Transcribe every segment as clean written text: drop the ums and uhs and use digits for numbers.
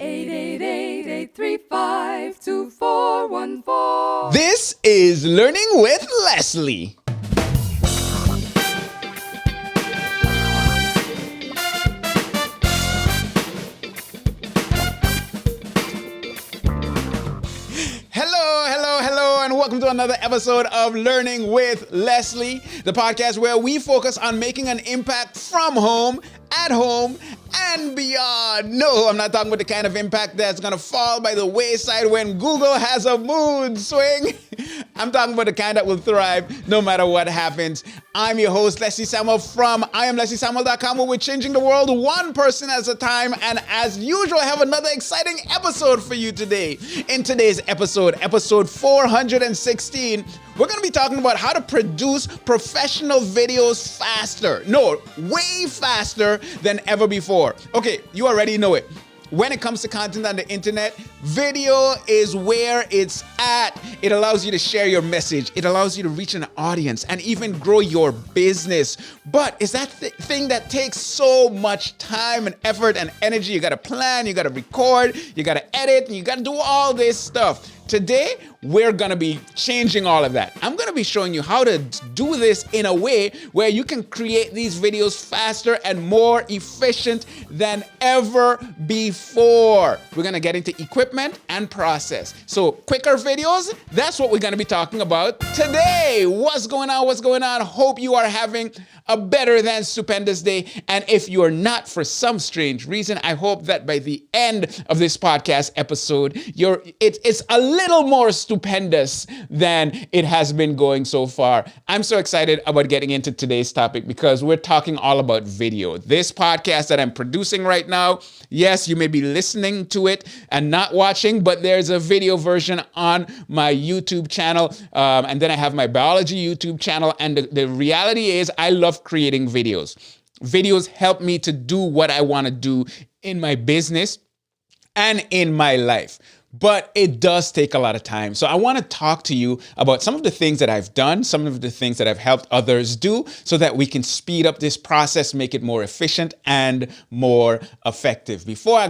888-835-2414. This is Learning with Leslie. Hello, and welcome to another episode of Learning with Leslie, the podcast where we focus on making an impact from home, at home, and beyond. No, I'm not talking about the kind of impact that's going to fall by the wayside when Google has a mood swing. I'm talking about the kind that will thrive no matter what happens. I'm your host, Leslie Samuel from IamLeslieSamuel.com, where we're changing the world one person at a time. And as usual, I have another exciting episode for you today. In today's episode 416, we're going to be talking about how to produce professional videos faster. No, way faster than ever before. Okay, you already know it. When it comes to content on the internet, video is where it's at. It allows you to share your message. It allows you to reach an audience and even grow your business. But it's that thing that takes so much time and effort and energy. You got to plan, you got to record, you got to edit, and you got to do all this stuff. Today, we're going to be changing all of that. I'm going to be showing you how to do this in a way where you can create these videos faster and more efficient than ever before. We're going to get into equipment and process. So quicker videos, that's what we're going to be talking about today. What's going on? What's going on? Hope you are having a better than stupendous day. And if you're not, for some strange reason, I hope that by the end of this podcast episode, it's a little more stupendous than it has been going so far. I'm so excited about getting into today's topic because we're talking all about video. This podcast that I'm producing right now, yes, you may be listening to it and not watching, but there's a video version on my YouTube channel. And then I have my biology YouTube channel. And the reality is I love creating videos. Videos help me to do what I want to do in my business and in my life. But it does take a lot of time. So I want to talk to you about some of the things that I've done, some of the things that I've helped others do so that we can speed up this process, make it more efficient and more effective. Before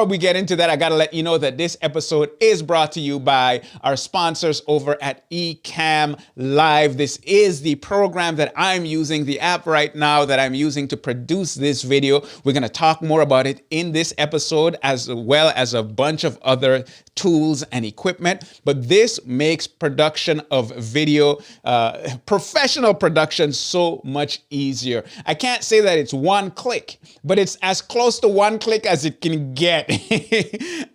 we get into that, I got to let you know that this episode is brought to you by our sponsors over at Ecamm Live. This is the program that I'm using, the app right now that I'm using to produce this video. We're going to talk more about it in this episode as well as a bunch of other tools and equipment, but this makes production of video, professional production, so much easier. I can't say that it's one click, but it's as close to one click as it can get.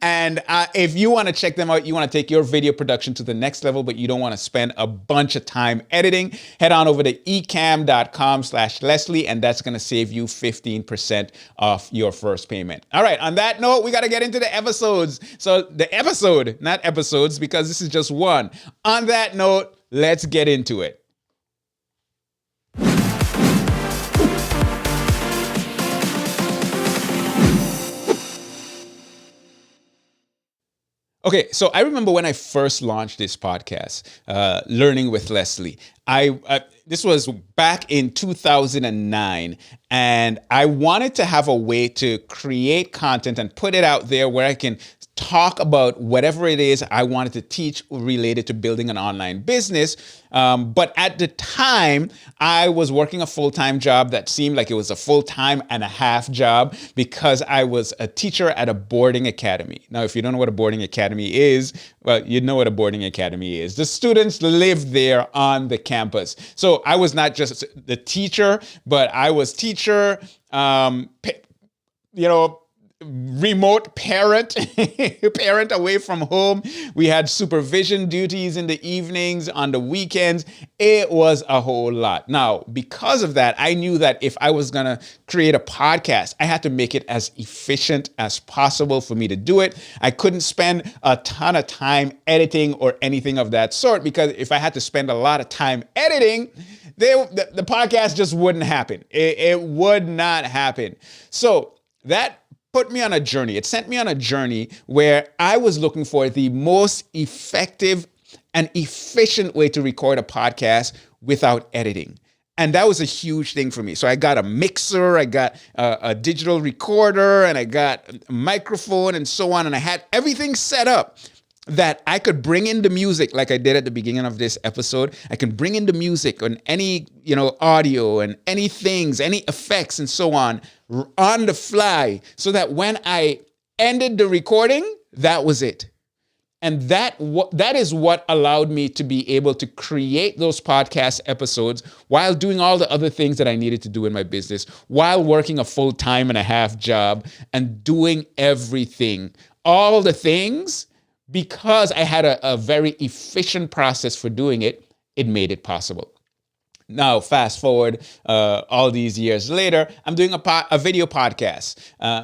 And if you want to check them out, you want to take your video production to the next level, but you don't want to spend a bunch of time editing, head on over to ecamm.com/Leslie, and that's going to save you 15% off your first payment. All right, on that note, we got to get into the episodes. So the episode, not episodes, because this is just one. On that note, let's get into it. Okay, so I remember when I first launched this podcast, Learning with Leslie. This was back in 2009, and I wanted to have a way to create content and put it out there where I can talk about whatever it is I wanted to teach related to building an online business. But at the time, I was working a full-time job that seemed like it was a full-time and a half job because I was a teacher at a boarding academy. Now, if you don't know what a boarding academy is, well, you know what a boarding academy is. The students live there on the campus. So I was not just the teacher, but I was teacher, remote parent away from home. We had supervision duties in the evenings, on the weekends. It was a whole lot. Now, because of that, I knew that if I was going to create a podcast, I had to make it as efficient as possible for me to do it. I couldn't spend a ton of time editing or anything of that sort, because if I had to spend a lot of time editing, the podcast just wouldn't happen. It would not happen. So that put me on a journey. It sent me on a journey where I was looking for the most effective and efficient way to record a podcast without editing. And that was a huge thing for me. So I got a mixer, I got a digital recorder, and I got a microphone and so on. And I had everything set up that I could bring in the music like I did at the beginning of this episode. I can bring in the music on any, audio and any things, any effects and so on the fly, so that when I ended the recording, that was it. And that is what allowed me to be able to create those podcast episodes while doing all the other things that I needed to do in my business, while working a full time and a half job and doing everything, all the things, because I had a very efficient process for doing it. It made it possible. Now, fast forward all these years later, I'm doing a video podcast.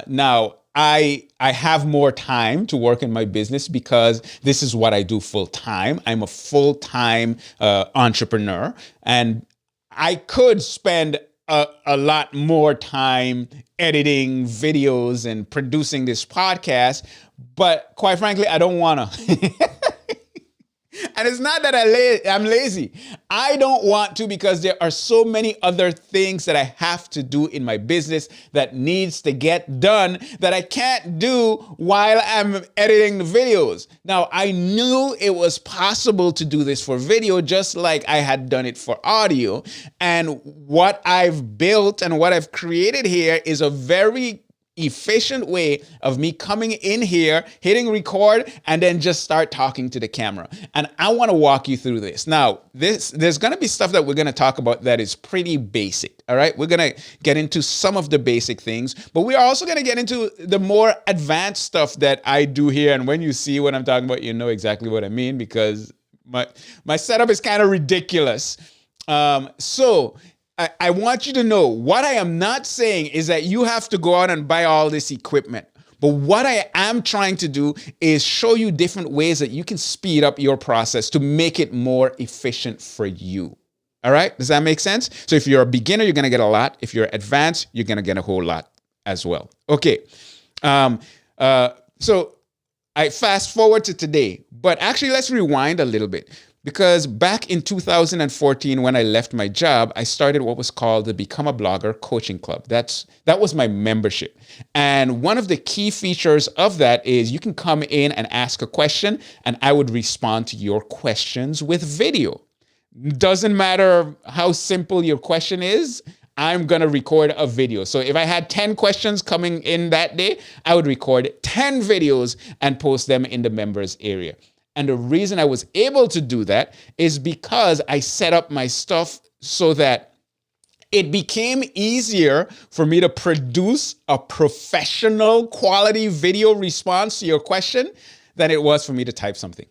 Now, I have more time to work in my business because this is what I do full time. I'm a full-time entrepreneur, and I could spend a lot more time editing videos and producing this podcast, but quite frankly, I don't want to. And it's not that I'm lazy. I don't want to, because there are so many other things that I have to do in my business that needs to get done that I can't do while I'm editing the videos. Now, I knew it was possible to do this for video, just like I had done it for audio. And what I've built and what I've created here is a very efficient way of me coming in here, hitting record, and then just start talking to the camera. And I want to walk you through this. Now, there's going to be stuff that we're going to talk about that is pretty basic. All right. We're going to get into some of the basic things, but we are also going to get into the more advanced stuff that I do here. And when you see what I'm talking about, you know exactly what I mean, because my setup is kind of ridiculous. So I want you to know, what I am not saying is that you have to go out and buy all this equipment. But what I am trying to do is show you different ways that you can speed up your process to make it more efficient for you. All right? Does that make sense? So if you're a beginner, you're going to get a lot. If you're advanced, you're going to get a whole lot as well. Okay. So I fast forward to today, but actually let's rewind a little bit. Because back in 2014, when I left my job, I started what was called the Become a Blogger Coaching Club. That was my membership. And one of the key features of that is you can come in and ask a question, and I would respond to your questions with video. Doesn't matter how simple your question is, I'm going to record a video. So if I had 10 questions coming in that day, I would record 10 videos and post them in the members area. And the reason I was able to do that is because I set up my stuff so that it became easier for me to produce a professional quality video response to your question than it was for me to type something.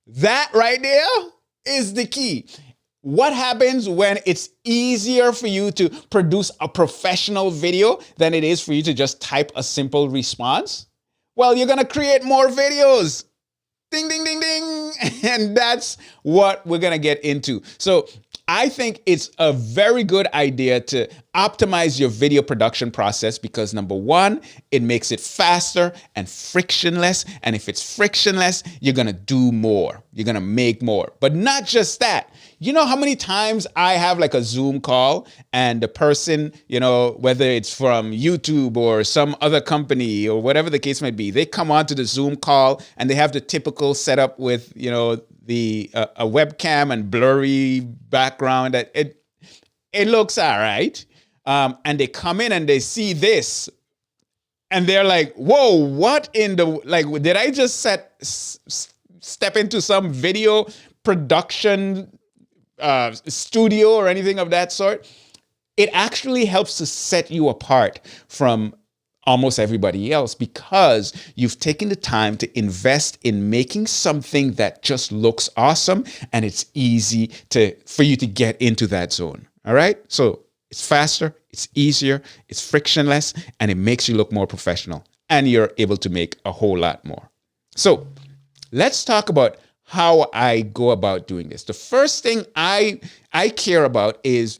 That right there is the key. What happens when it's easier for you to produce a professional video than it is for you to just type a simple response? Well, you're going to create more videos. Ding, ding, ding, ding. And that's what we're going to get into. So I think it's a very good idea to optimize your video production process because, number one, it makes it faster and frictionless. And if it's frictionless, you're going to do more. You're going to make more. But not just that. You know how many times I have like a Zoom call and the person, whether it's from YouTube or some other company or whatever the case might be, they come onto the Zoom call and they have the typical setup with, a webcam and blurry background. That it looks all right. And they come in and they see this and they're like, whoa, what in the, did I just step into some video production studio or anything of that sort? It actually helps to set you apart from almost everybody else because you've taken the time to invest in making something that just looks awesome and it's easy for you to get into that zone. All right. So it's faster, it's easier, it's frictionless, and it makes you look more professional and you're able to make a whole lot more. So let's talk about how I go about doing this. The first thing I care about is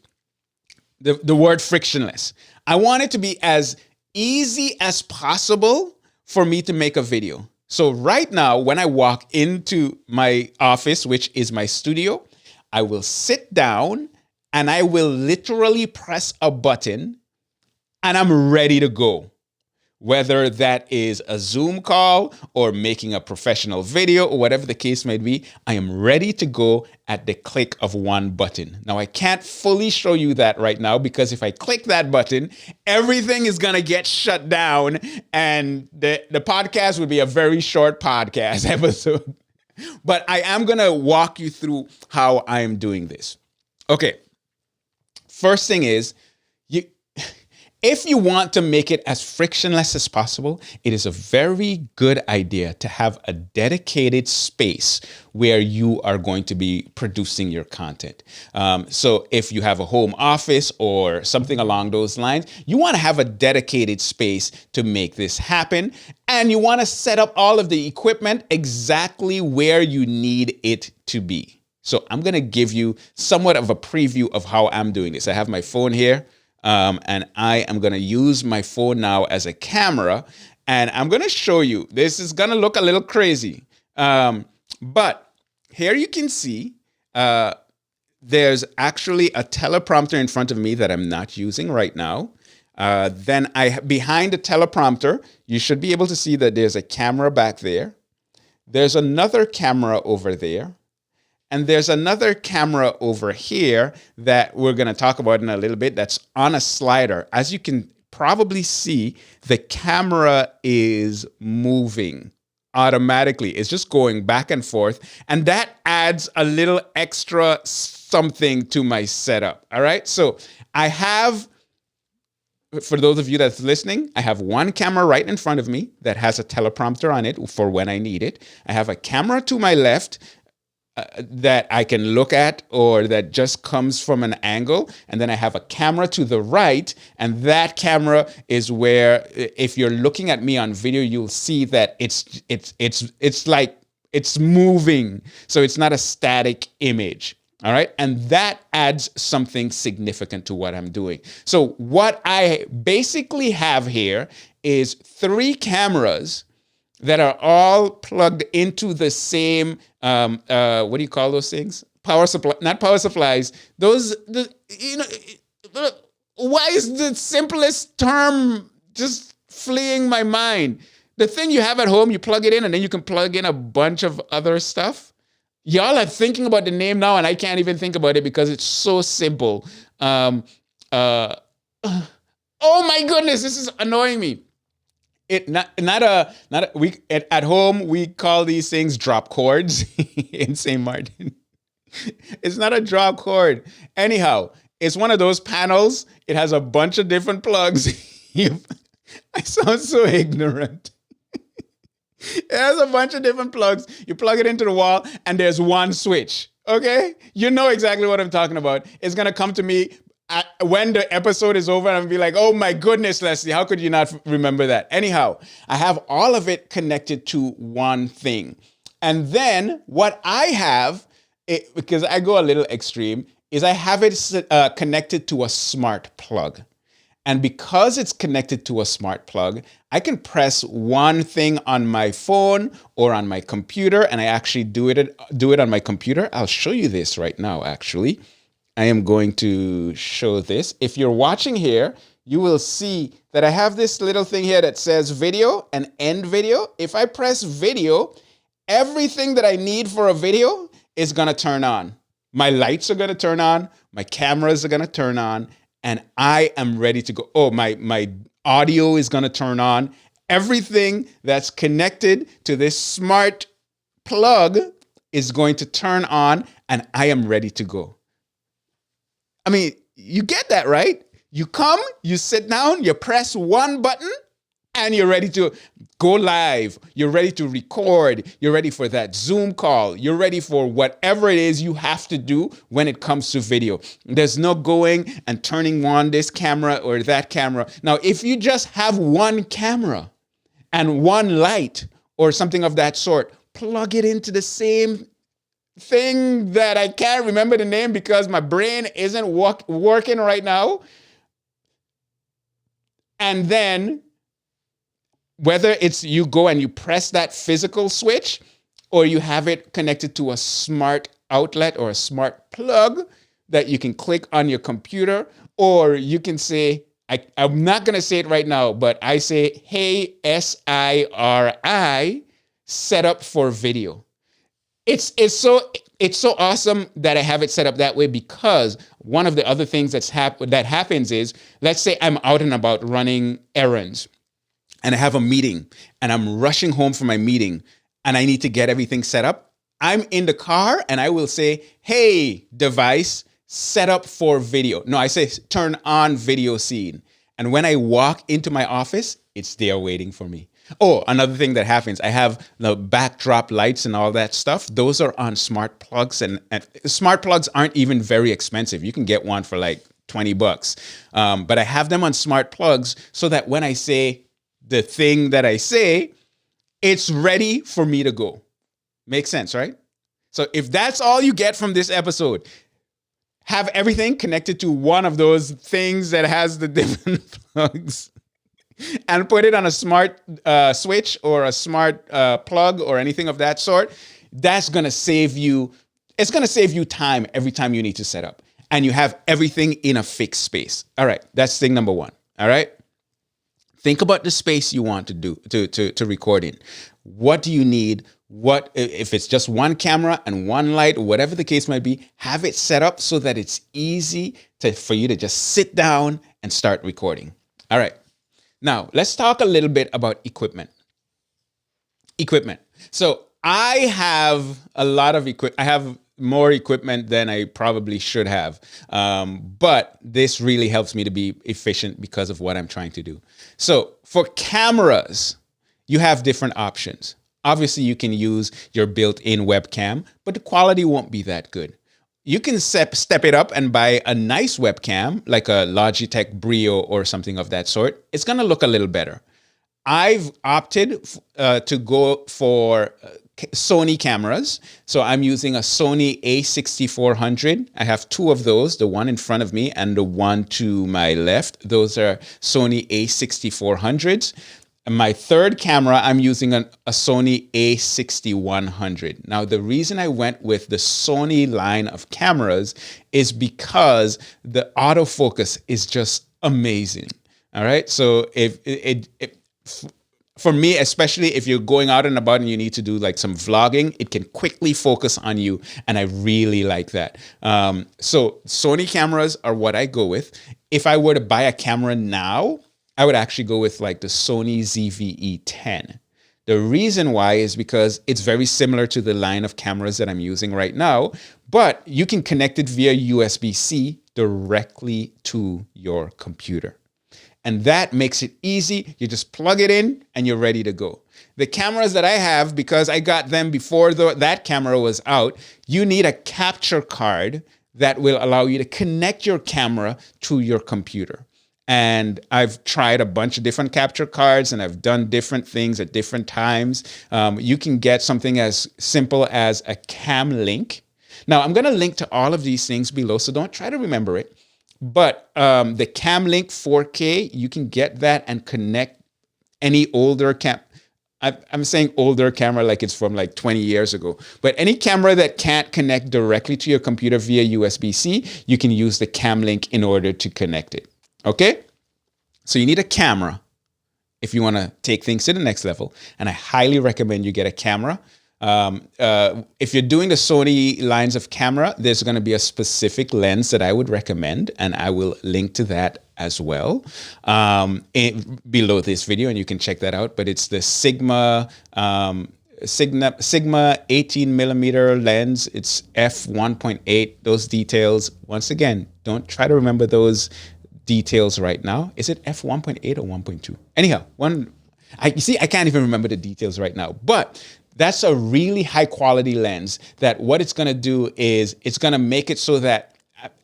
the word frictionless. I want it to be as easy as possible for me to make a video. So right now, when I walk into my office, which is my studio, I will sit down and I will literally press a button and I'm ready to go. Whether that is a Zoom call or making a professional video or whatever the case may be, I am ready to go at the click of one button. Now, I can't fully show you that right now because if I click that button, everything is going to get shut down and the podcast would be a very short podcast episode. But I am going to walk you through how I am doing this. Okay. First thing is, if you want to make it as frictionless as possible, it is a very good idea to have a dedicated space where you are going to be producing your content. So if you have a home office or something along those lines, you want to have a dedicated space to make this happen. And you want to set up all of the equipment exactly where you need it to be. So I'm going to give you somewhat of a preview of how I'm doing this. I have my phone here. And I am going to use my phone now as a camera, and I'm going to show you. This is going to look a little crazy. But here you can see there's actually a teleprompter in front of me that I'm not using right now. Then behind the teleprompter, you should be able to see that there's a camera back there. There's another camera over there. And there's another camera over here that we're going to talk about in a little bit that's on a slider. As you can probably see, the camera is moving automatically. It's just going back and forth. And that adds a little extra something to my setup. All right. So I have, for those of you that's listening, I have one camera right in front of me that has a teleprompter on it for when I need it. I have a camera to my left that I can look at or that just comes from an angle. And then I have a camera to the right. And that camera is where, if you're looking at me on video, you'll see that it's like it's moving. So it's not a static image. All right. And that adds something significant to what I'm doing. So what I basically have here is 3 cameras that are all plugged into the same, what do you call those things? Power supply, not power supplies. Why is the simplest term just fleeing my mind? The thing you have at home, you plug it in and then you can plug in a bunch of other stuff. Y'all are thinking about the name now and I can't even think about it because it's so simple. Oh my goodness, this is annoying me. At home we call these things drop cords in St. Martin. It's not a drop cord. Anyhow, it's one of those panels. It has a bunch of different plugs. I sound so ignorant. It has a bunch of different plugs. You plug it into the wall and there's one switch. Okay? You know exactly what I'm talking about. It's going to come to me when the episode is over, I'm gonna be like, oh my goodness, Leslie, how could you not remember that? Anyhow, I have all of it connected to one thing. And then what I have, because I go a little extreme, is I have it connected to a smart plug. And because it's connected to a smart plug, I can press one thing on my phone or on my computer, and I actually do it on my computer. I'll show you this right now, actually. I am going to show this. If you're watching here, you will see that I have this little thing here that says video and end video. If I press video, everything that I need for a video is going to turn on. My lights are going to turn on. My cameras are going to turn on. And I am ready to go. Oh, my audio is going to turn on. Everything that's connected to this smart plug is going to turn on, and I am ready to go. I mean, you get that, right? You come, you sit down, you press one button, and you're ready to go live. You're ready to record. You're ready for that Zoom call. You're ready for whatever it is you have to do when it comes to video. There's no going and turning on this camera or that camera. Now, if you just have one camera and one light or something of that sort, plug it into the same thing that I can't remember the name because my brain isn't working right now. And then whether it's you go and you press that physical switch or you have it connected to a smart outlet or a smart plug, that you can click on your computer, or you can say, I'm not going to say it right now, but I say, hey, SIRI, set up for video. It's so awesome that I have it set up that way, because one of the other things that happens is, let's say I'm out and about running errands and I have a meeting and I'm rushing home from my meeting and I need to get everything set up. I'm in the car and I will say, hey, device, set up for video. No, I say turn on video scene. And when I walk into my office, it's there waiting for me. Oh, another thing that happens, I have the backdrop lights and all that stuff. Those are on smart plugs, and smart plugs aren't even very expensive. You can get one for like $20. But I have them on smart plugs so that when I say the thing that I say, it's ready for me to go. Makes sense, right? So if that's all you get from this episode, have everything connected to one of those things that has the different plugs, and put it on a smart switch or a smart plug or anything of that sort. That's going to save you. It's going to save you time every time you need to set up, and you have everything in a fixed space. All right. That's thing number one. All right. Think about the space you want to do to record in. What do you need? What if it's just one camera and one light, or whatever the case might be, have it set up so that it's easy for you to just sit down and start recording. All right. Now, let's talk a little bit about equipment. So I have a lot of equipment. I have more equipment than I probably should have. But this really helps me to be efficient because of what I'm trying to do. So for cameras, you have different options. Obviously, you can use your built-in webcam, but the quality won't be that good. You can step it up and buy a nice webcam, like a Logitech Brio or something of that sort. It's going to look a little better. I've opted to go for Sony cameras. So I'm using a Sony a6400. I have two of those, the one in front of me and the one to my left. Those are Sony a6400s. And my third camera, I'm using a Sony a6100. Now, the reason I went with the Sony line of cameras is because the autofocus is just amazing. All right. So for me, especially if you're going out and about and you need to do like some vlogging, it can quickly focus on you. And I really like that. So Sony cameras are what I go with. If I were to buy a camera now, I would actually go with like the Sony ZV-E10. The reason why is because it's very similar to the line of cameras that I'm using right now, but you can connect it via USB-C directly to your computer. And that makes it easy. You just plug it in and you're ready to go. The cameras that I have, because I got them before that camera was out, you need a capture card that will allow you to connect your camera to your computer. And I've tried a bunch of different capture cards and I've done different things at different times. You can get something as simple as a Ecamm link. Now, I'm going to link to all of these things below, so don't try to remember it. But the Ecamm link 4K, you can get that and connect any older I'm saying older camera like it's from like 20 years ago. But any camera that can't connect directly to your computer via USB-C, you can use the Ecamm link in order to connect it. Okay, so you need a camera if you want to take things to the next level. And I highly recommend you get a camera. If you're doing the Sony lines of camera, there's going to be a specific lens that I would recommend. And I will link to that as well below this video. And you can check that out. But it's the Sigma 18 millimeter lens. It's f1.8. Those details, once again, don't try to remember those details right now. Is it f1.8 or 1.2? Anyhow, I can't even remember the details right now, but that's a really high quality lens that what it's going to do is it's going to make it so that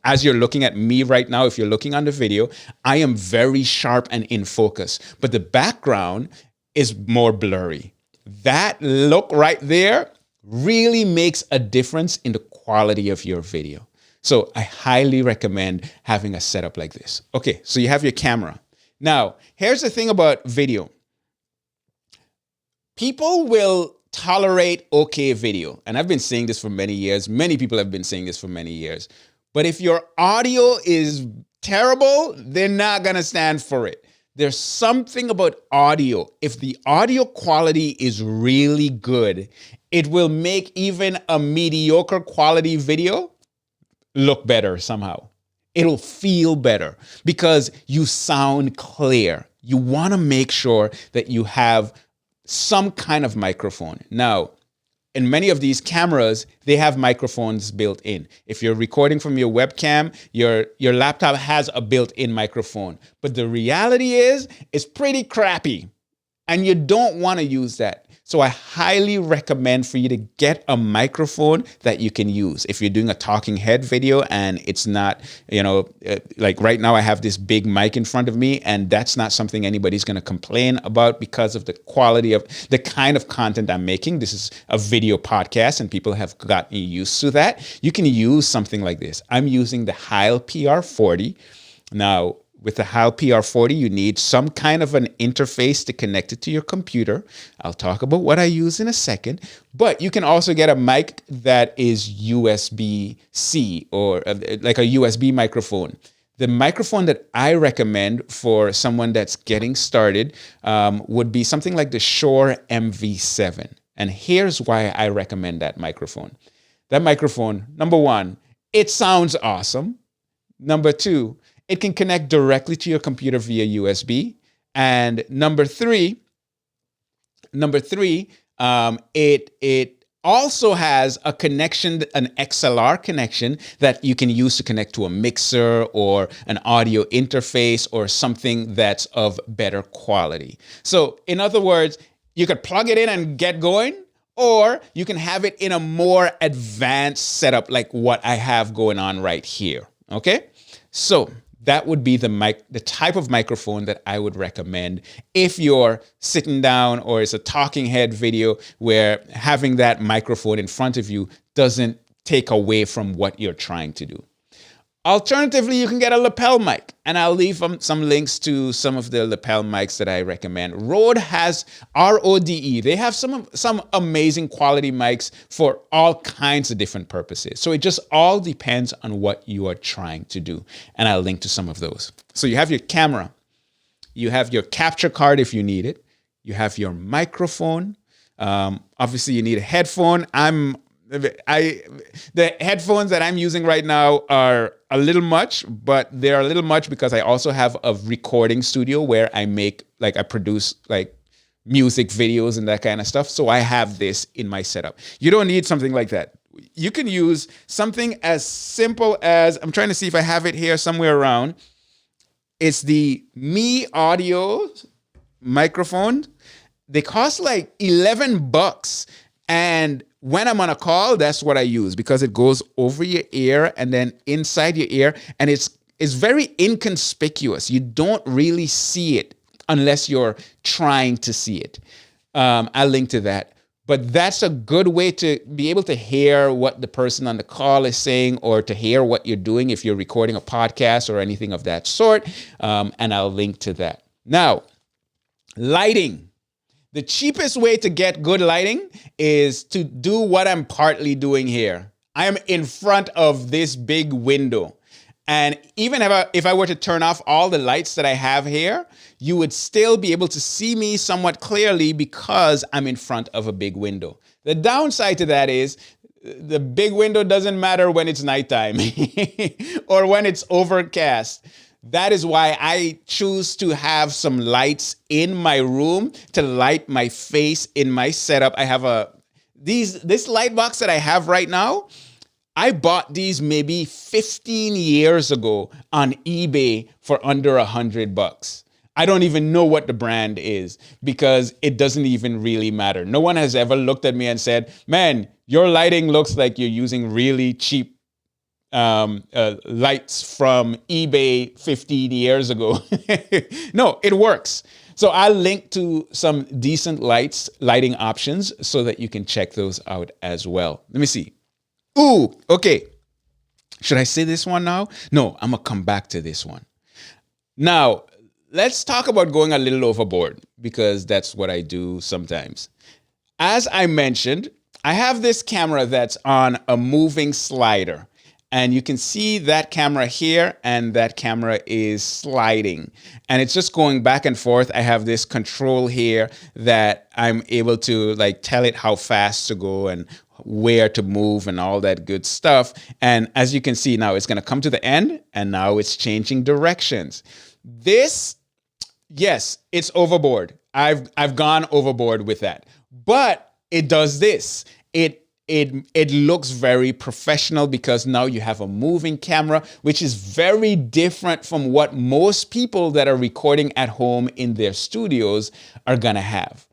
as you're looking at me right now, if you're looking on the video, I am very sharp and in focus, but the background is more blurry. That look right there really makes a difference in the quality of your video. So I highly recommend having a setup like this. Okay, so you have your camera. Now, here's the thing about video. People will tolerate okay video. And I've been saying this for many years. Many people have been saying this for many years. But if your audio is terrible, they're not going to stand for it. There's something about audio. If the audio quality is really good, it will make even a mediocre quality video look better somehow. It'll feel better because you sound clear. You want to make sure that you have some kind of microphone. Now, in many of these cameras, they have microphones built in. If you're recording from your webcam, your laptop has a built-in microphone. But the reality is, it's pretty crappy. And you don't want to use that. So I highly recommend for you to get a microphone that you can use. If you're doing a talking head video and it's not, like right now I have this big mic in front of me, and that's not something anybody's going to complain about because of the quality of the kind of content I'm making. This is a video podcast and people have gotten used to that. You can use something like this. I'm using the Heil PR40. Now, with the Heil PR40, you need some kind of an interface to connect it to your computer. I'll talk about what I use in a second. But you can also get a mic that is USB-C or like a USB microphone. The microphone that I recommend for someone that's getting started would be something like the Shure MV7. And here's why I recommend that microphone. That microphone, number one, it sounds awesome. Number two, it can connect directly to your computer via USB. And number three, it also has a connection, an XLR connection that you can use to connect to a mixer or an audio interface or something that's of better quality. So in other words, you could plug it in and get going, or you can have it in a more advanced setup like what I have going on right here. Okay, so that would be the type of microphone that I would recommend if you're sitting down or it's a talking head video where having that microphone in front of you doesn't take away from what you're trying to do. Alternatively, you can get a lapel mic, and I'll leave some links to some of the lapel mics that I recommend. Rode has RODE. They have some amazing quality mics for all kinds of different purposes. So it just all depends on what you are trying to do, and I'll link to some of those. So you have your camera, you have your capture card if you need it, you have your microphone. Obviously, you need a headphone. The headphones that I'm using right now are a little much, but they're a little much because I also have a recording studio where I produce music videos and that kind of stuff. So I have this in my setup. You don't need something like that. You can use something as simple as, I'm trying to see if I have it here somewhere around. It's the Me Audio microphone. They cost like $11. And when I'm on a call, that's what I use because it goes over your ear and then inside your ear. And it's very inconspicuous. You don't really see it unless you're trying to see it. I'll link to that. But that's a good way to be able to hear what the person on the call is saying or to hear what you're doing if you're recording a podcast or anything of that sort. And I'll link to that. Now, lighting. The cheapest way to get good lighting is to do what I'm partly doing here. I am in front of this big window. And even if I were to turn off all the lights that I have here, you would still be able to see me somewhat clearly because I'm in front of a big window. The downside to that is the big window doesn't matter when it's nighttime or when it's overcast. That is why I choose to have some lights in my room to light my face in my setup. I have this light box that I have right now. I bought these maybe 15 years ago on eBay for under $100. I don't even know what the brand is because it doesn't even really matter. No one has ever looked at me and said, man, your lighting looks like you're using really cheap lights from eBay 15 years ago. No, it works. So I'll link to some decent lighting options so that you can check those out as well. Let me see. Ooh, okay. Should I say this one now? No, I'm gonna come back to this one. Now, let's talk about going a little overboard because that's what I do sometimes. As I mentioned, I have this camera that's on a moving slider. And you can see that camera here, and that camera is sliding. And it's just going back and forth. I have this control here that I'm able to like tell it how fast to go and where to move and all that good stuff. And as you can see now, it's going to come to the end, and now it's changing directions. This, yes, it's overboard. I've gone overboard with that. But it does this. It looks very professional because now you have a moving camera, which is very different from what most people that are recording at home in their studios are gonna have.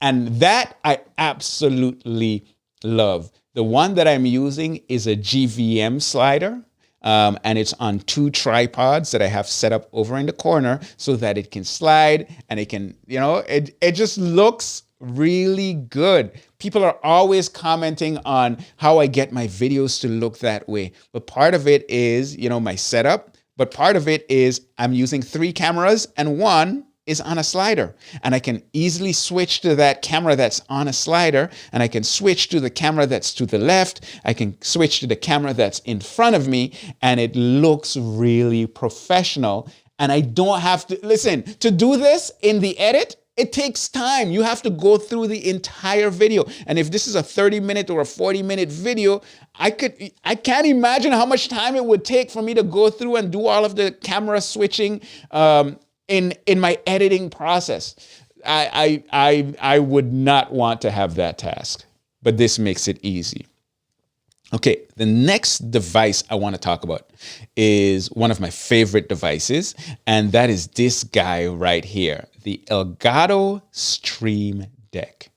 And that I absolutely love. The one that I'm using is a GVM slider. And it's on 2 tripods that I have set up over in the corner so that it can slide and it can, it just looks really good. People are always commenting on how I get my videos to look that way. But part of it is, my setup. But part of it is I'm using 3 cameras and one is on a slider. And I can easily switch to that camera that's on a slider. And I can switch to the camera that's to the left. I can switch to the camera that's in front of me. And it looks really professional. And I don't have to, listen, to do this in the edit, it takes time. You have to go through the entire video. And if this is a 30-minute or a 40-minute video, I can't imagine how much time it would take for me to go through and do all of the camera switching in my editing process. I would not want to have that task, but this makes it easy. Okay, the next device I want to talk about is one of my favorite devices, and that is this guy right here, the Elgato Stream Deck.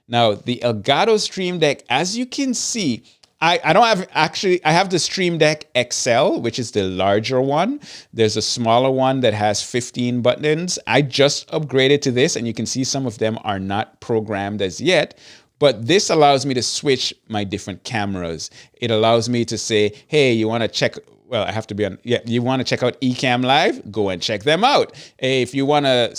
Now, the Elgato Stream Deck, as you can see, I have the Stream Deck XL, which is the larger one. There's a smaller one that has 15 buttons. I just upgraded to this, and you can see some of them are not programmed as yet. But this allows me to switch my different cameras. It allows me to say, hey, you want to check, well, I have to be on, yeah, you want to check out Ecamm Live? Go and check them out. Hey, if you want to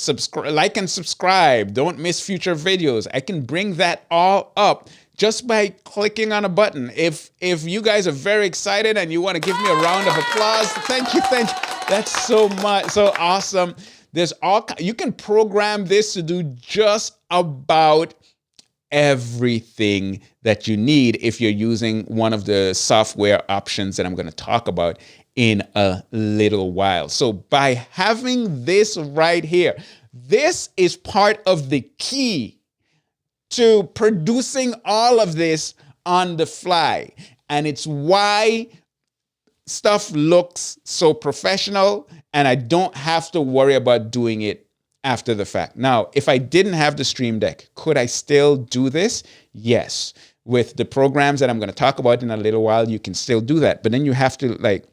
like and subscribe, don't miss future videos. I can bring that all up just by clicking on a button. If you guys are very excited and you want to give me a round of applause, thank you. That's so awesome. You can program this to do just about everything that you need if you're using one of the software options that I'm going to talk about in a little while. So by having this right here, this is part of the key to producing all of this on the fly. And it's why stuff looks so professional and I don't have to worry about doing it after the fact. Now, if I didn't have the Stream Deck, could I still do this? Yes. With the programs that I'm going to talk about in a little while, you can still do that. But then you have to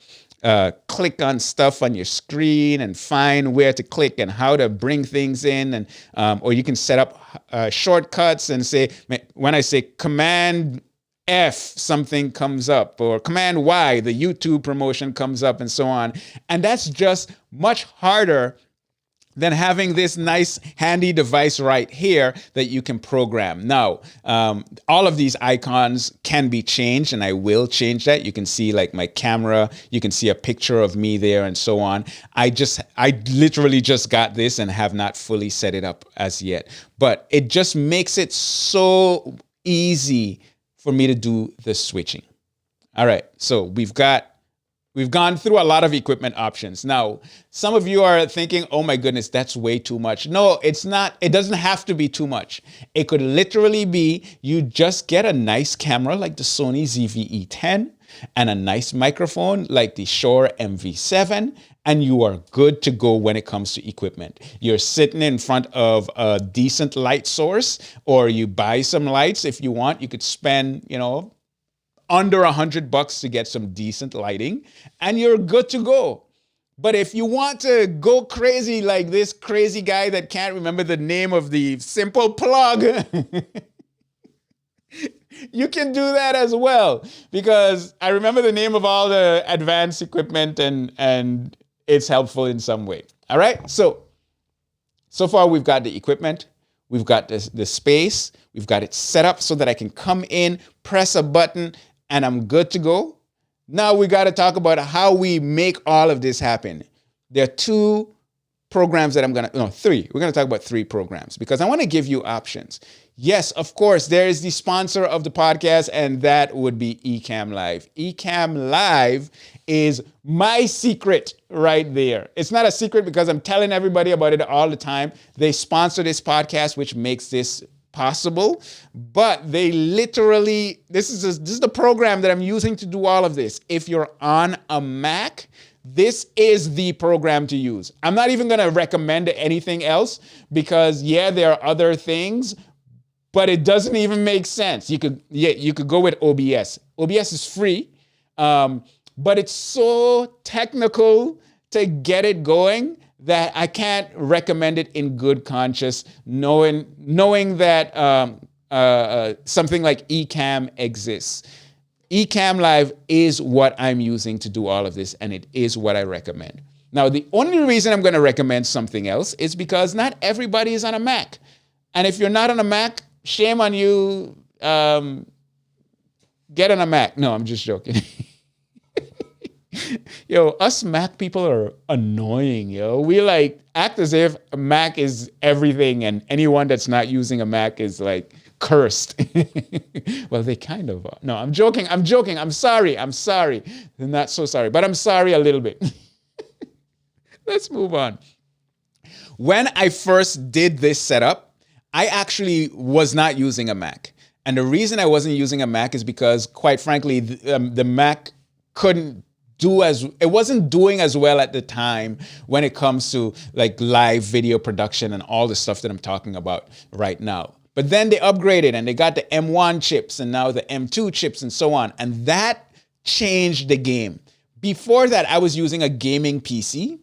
click on stuff on your screen and find where to click and how to bring things in. And or you can set up shortcuts and say, when I say Command F, something comes up, or Command Y, the YouTube promotion comes up, and so on. And that's just much harder than having this nice handy device right here that you can program. Now, all of these icons can be changed, and I will change that. You can see like my camera, you can see a picture of me there and so on. I literally just got this and have not fully set it up as yet, but it just makes it so easy for me to do the switching. All right, so we've gone through a lot of equipment options. Now, some of you are thinking, oh my goodness, that's way too much. No, it's not. It doesn't have to be too much. It could literally be you just get a nice camera like the Sony ZV-E10 and a nice microphone like the Shure MV7, and you are good to go when it comes to equipment. You're sitting in front of a decent light source, or you buy some lights if you want. You could spend, under $100 to get some decent lighting, and you're good to go. But if you want to go crazy like this crazy guy that can't remember the name of the simple plug, you can do that as well, because I remember the name of all the advanced equipment and it's helpful in some way. All right, so far we've got the equipment, we've got the space, we've got it set up so that I can come in, press a button, and I'm good to go. Now we got to talk about how we make all of this happen. There are two programs that three. We're going to talk about three programs because I want to give you options. Yes, of course, there is the sponsor of the podcast, and that would be Ecamm Live. Ecamm Live is my secret right there. It's not a secret because I'm telling everybody about it all the time. They sponsor this podcast, which makes this possible, but they literally, this is the program that I'm using to do all of this. If you're on a Mac, this is the program to use. I'm not even going to recommend anything else because there are other things, but it doesn't even make sense. You could go with OBS. OBS is free, but it's so technical to get it going that I can't recommend it in good conscience, knowing that something like Ecamm exists. Ecamm Live is what I'm using to do all of this, and it is what I recommend. Now, the only reason I'm going to recommend something else is because not everybody is on a Mac. And if you're not on a Mac, shame on you. Get on a Mac. No, I'm just joking. Yo, us Mac people are annoying, yo. We act as if a Mac is everything and anyone that's not using a Mac is cursed. Well, they kind of are. No, I'm joking. I'm sorry. I'm not so sorry, but I'm sorry a little bit. Let's move on. When I first did this setup, I actually was not using a Mac. And the reason I wasn't using a Mac is because, quite frankly, the Mac it wasn't doing as well at the time when it comes to live video production and all the stuff that I'm talking about right now. But then they upgraded and they got the M1 chips and now the M2 chips and so on. And that changed the game. Before that, I was using a gaming PC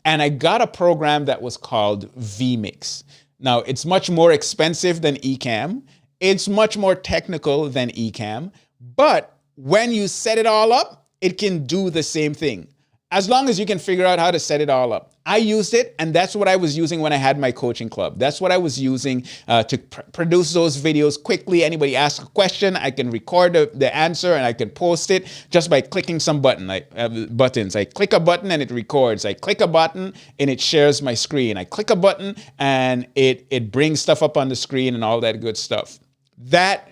and I got a program that was called vMix. Now, it's much more expensive than Ecamm. It's much more technical than Ecamm. But when you set it all up, it can do the same thing. As long as you can figure out how to set it all up. I used it, and that's what I was using when I had my coaching club. That's what I was using to produce those videos quickly. Anybody asks a question, I can record the answer, and I can post it just by clicking some buttons. I click a button, and it records. I click a button, and it shares my screen. I click a button, and it brings stuff up on the screen and all that good stuff. That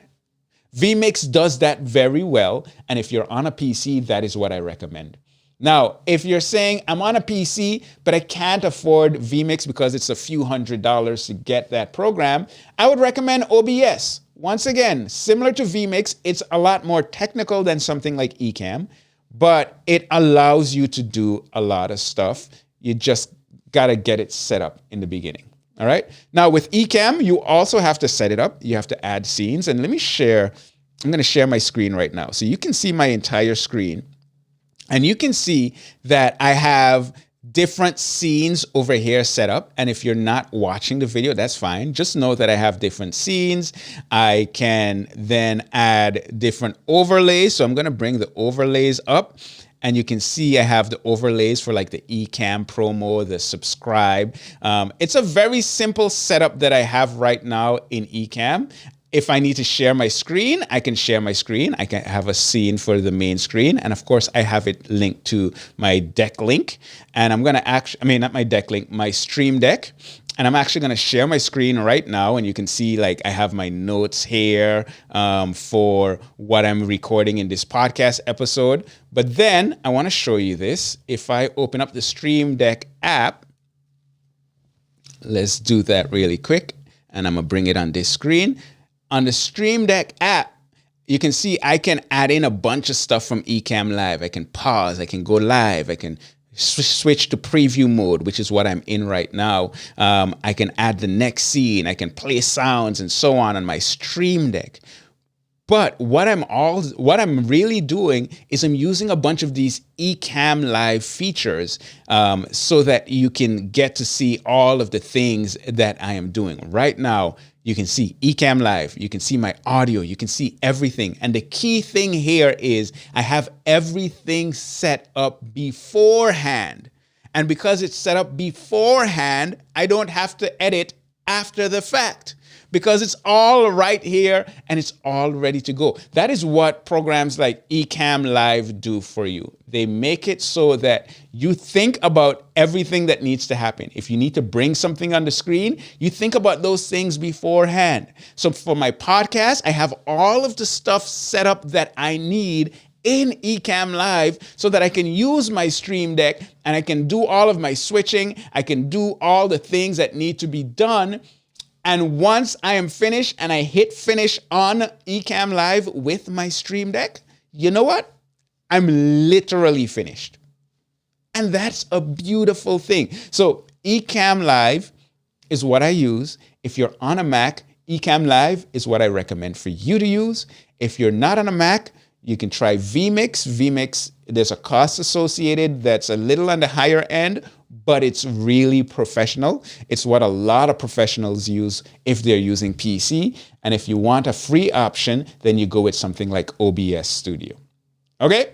vMix does that very well, and if you're on a PC, that is what I recommend. Now, if you're saying, I'm on a PC, but I can't afford vMix because it's a few $100s to get that program, I would recommend OBS. Once again, similar to vMix, it's a lot more technical than something like Ecamm, but it allows you to do a lot of stuff. You just got to get it set up in the beginning. All right. Now, with Ecamm, you also have to set it up. You have to add scenes. And let me share. I'm going to share my screen right now. So you can see my entire screen. And you can see that I have different scenes over here set up. And if you're not watching the video, that's fine. Just know that I have different scenes. I can then add different overlays. So I'm going to bring the overlays up. And you can see I have the overlays for the Ecamm promo, the subscribe. It's a very simple setup that I have right now in Ecamm. If I need to share my screen, I can share my screen. I can have a scene for the main screen. And of course, I have it linked to my deck link. And I'm going to not my deck link, my stream deck. And I'm actually going to share my screen right now. And you can see I have my notes here for what I'm recording in this podcast episode. But then I want to show you this. If I open up the Stream Deck app, let's do that really quick. And I'm going to bring it on this screen. On the Stream Deck app, you can see I can add in a bunch of stuff from Ecamm Live. I can pause, I can go live, I can switch to preview mode, which is what I'm in right now. I can add the next scene, I can play sounds and so on my Stream Deck. But what I'm really doing is I'm using a bunch of these Ecamm Live features so that you can get to see all of the things that I am doing right now. You can see Ecamm Live, you can see my audio, you can see everything. And the key thing here is I have everything set up beforehand. And because it's set up beforehand, I don't have to edit after the fact. because it's all right here and it's all ready to go. That is what programs like Ecamm Live do for you. They make it so that you think about everything that needs to happen. If you need to bring something on the screen, you think about those things beforehand. So for my podcast, I have all of the stuff set up that I need in Ecamm Live so that I can use my Stream Deck and I can do all of my switching. I can do all the things that need to be done. And once I am finished and I hit finish on Ecamm Live with my Stream Deck, you know what? I'm literally finished. And that's a beautiful thing. So Ecamm Live is what I use. If you're on a Mac, Ecamm Live is what I recommend for you to use. If you're not on a Mac, you can try vMix. vMix, there's a cost associated that's a little on the higher end, but it's really professional. It's what a lot of professionals use if they're using PC. And if you want a free option, then you go with something like OBS Studio. Okay?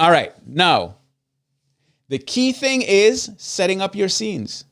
All right. Now, the key thing is setting up your scenes.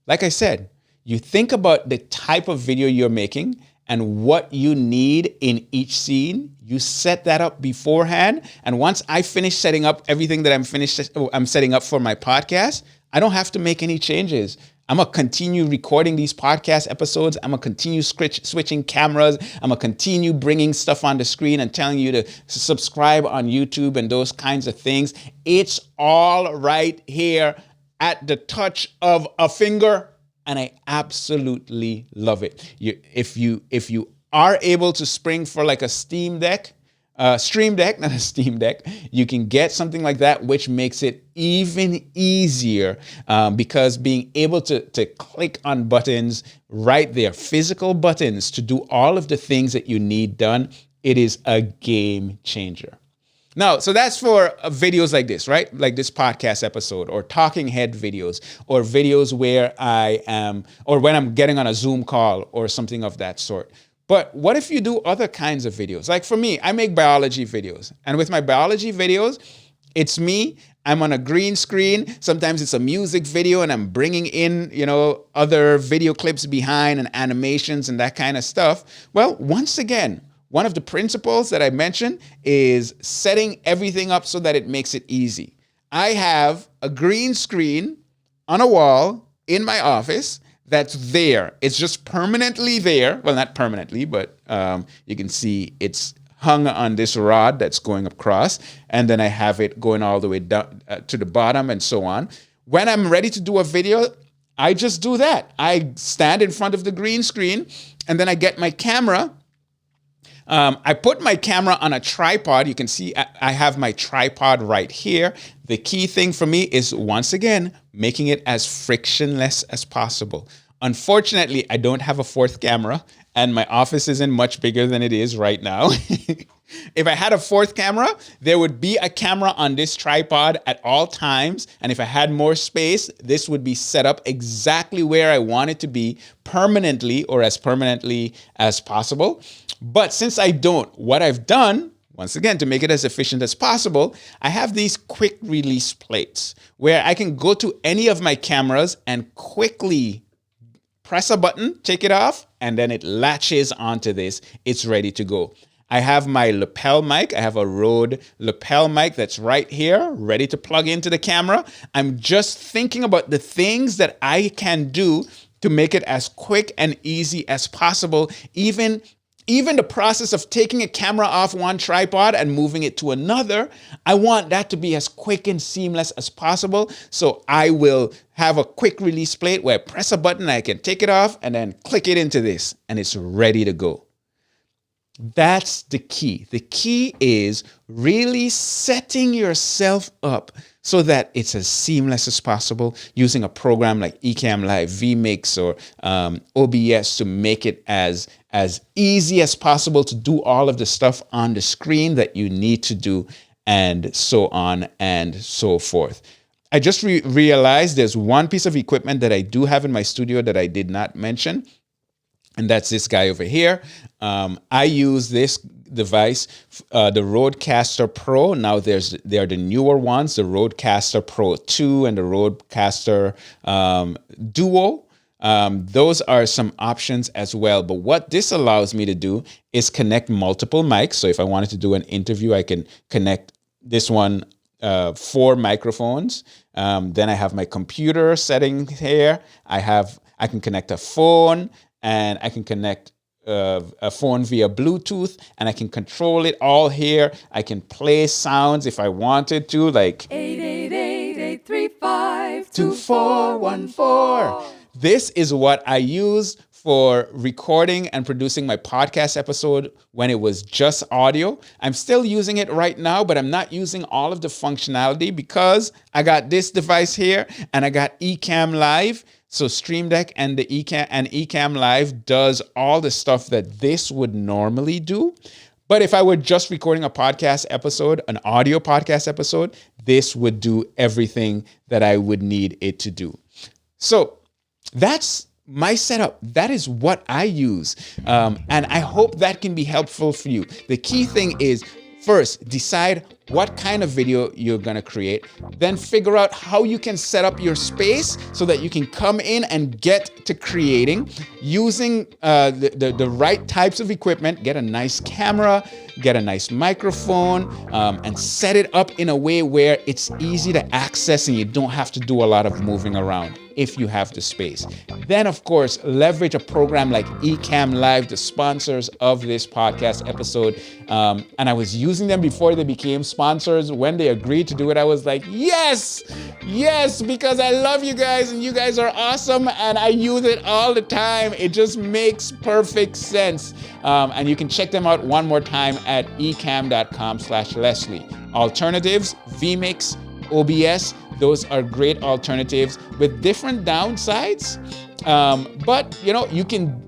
Like I said, you think about the type of video you're making and what you need in each scene. You set that up beforehand. And once I finish setting up everything that I'm setting up for my podcast, I don't have to make any changes. I'm going to continue recording these podcast episodes. I'm going to continue switching cameras. I'm going to continue bringing stuff on the screen and telling you to subscribe on YouTube and those kinds of things. It's all right here at the touch of a finger. And I absolutely love it. If you are able to spring for like a Stream Deck, not a Steam Deck, you can get something like that, which makes it even easier because being able to click on buttons right there, physical buttons to do all of the things that you need done, it is a game changer. Now, so that's for videos like this, right? Like this podcast episode or talking head videos or videos where I am, or when I'm getting on a Zoom call or something of that sort. But what if you do other kinds of videos? Like for me, I make biology videos. And with my biology videos, it's me. I'm on a green screen. Sometimes it's a music video and I'm bringing in, other video clips behind and animations and that kind of stuff. Well, once again, one of the principles that I mentioned is setting everything up so that it makes it easy. I have a green screen on a wall in my office that's there. It's just permanently there. Well, not permanently, but you can see it's hung on this rod that's going across. And then I have it going all the way down to the bottom and so on. When I'm ready to do a video, I just do that. I stand in front of the green screen and then I get my camera. I put my camera on a tripod. You can see I have my tripod right here. The key thing for me is, once again, making it as frictionless as possible. Unfortunately, I don't have a fourth camera, and my office isn't much bigger than it is right now. If I had a fourth camera, there would be a camera on this tripod at all times. And if I had more space, this would be set up exactly where I want it to be permanently, or as permanently as possible. But since I don't, what I've done, once again, to make it as efficient as possible, I have these quick release plates where I can go to any of my cameras and quickly press a button, take it off, and then it latches onto this. It's ready to go. I have my lapel mic. I have a Rode lapel mic that's right here, ready to plug into the camera. I'm just thinking about the things that I can do to make it as quick and easy as possible. Even the process of taking a camera off one tripod and moving it to another, I want that to be as quick and seamless as possible. So I will have a quick release plate where I press a button, I can take it off and then click it into this, and it's ready to go. That's the key. The key is really setting yourself up so that it's as seamless as possible, using a program like Ecamm Live, vMix, or OBS to make it as easy as possible to do all of the stuff on the screen that you need to do, and so on and so forth. I just realized there's one piece of equipment that I do have in my studio that I did not mention. And that's this guy over here. I use this device, the Rodecaster Pro. Now there are the newer ones, the Rodecaster Pro 2 and the Rodecaster Duo. Those are some options as well. But what this allows me to do is connect multiple mics. So if I wanted to do an interview, I can connect this one, 4 microphones. Then I have my computer setting here. I can connect a phone, and I can connect a phone via Bluetooth, and I can control it all here. I can play sounds if I wanted to, like 888-835-2414. This is what I use for recording and producing my podcast episode when it was just audio. I'm still using it right now, but I'm not using all of the functionality because I got this device here and I got Ecamm Live. So Stream Deck and the Ecamm Live does all the stuff that this would normally do. But if I were just recording a podcast episode, an audio podcast episode, this would do everything that I would need it to do. So that's my setup. That is what I use. And I hope that can be helpful for you. The key thing is, first, decide what kind of video you're going to create. Then figure out how you can set up your space so that you can come in and get to creating using the right types of equipment. Get a nice camera, get a nice microphone, and set it up in a way where it's easy to access and you don't have to do a lot of moving around if you have the space. Then, of course, leverage a program like Ecamm Live, the sponsors of this podcast episode. And I was using them before they became sponsors. When they agreed to do it, I was like, yes, because I love you guys and you guys are awesome and I use it all the time. It just makes perfect sense. And you can check them out one more time at ecamm.com/Leslie. Alternatives, vMix, OBS, those are great alternatives with different downsides. But you can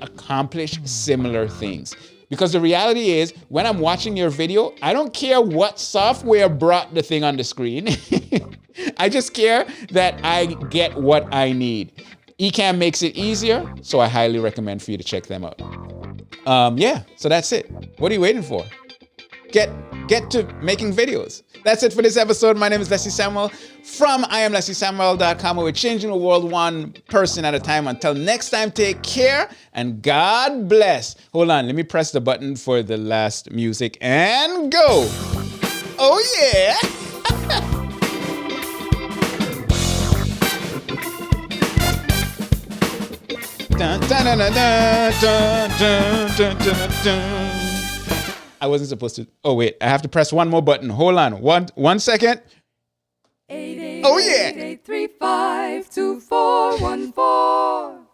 accomplish similar things. Because the reality is, when I'm watching your video, I don't care what software brought the thing on the screen. I just care that I get what I need. Ecamm makes it easier, so I highly recommend for you to check them out. So that's it. What are you waiting for? Get to making videos. That's it for this episode. My name is Leslie Samuel from IamLeslieSamuel.com, where we're changing the world one person at a time. Until next time, take care and God bless. Hold on, let me press the button for the last music and go. Oh yeah. Dun, dun, dun, dun, dun, dun, dun, dun, dun. I wasn't supposed to. Oh, wait. I have to press one more button. Hold on. One second. 888 Oh, yeah. 835 2414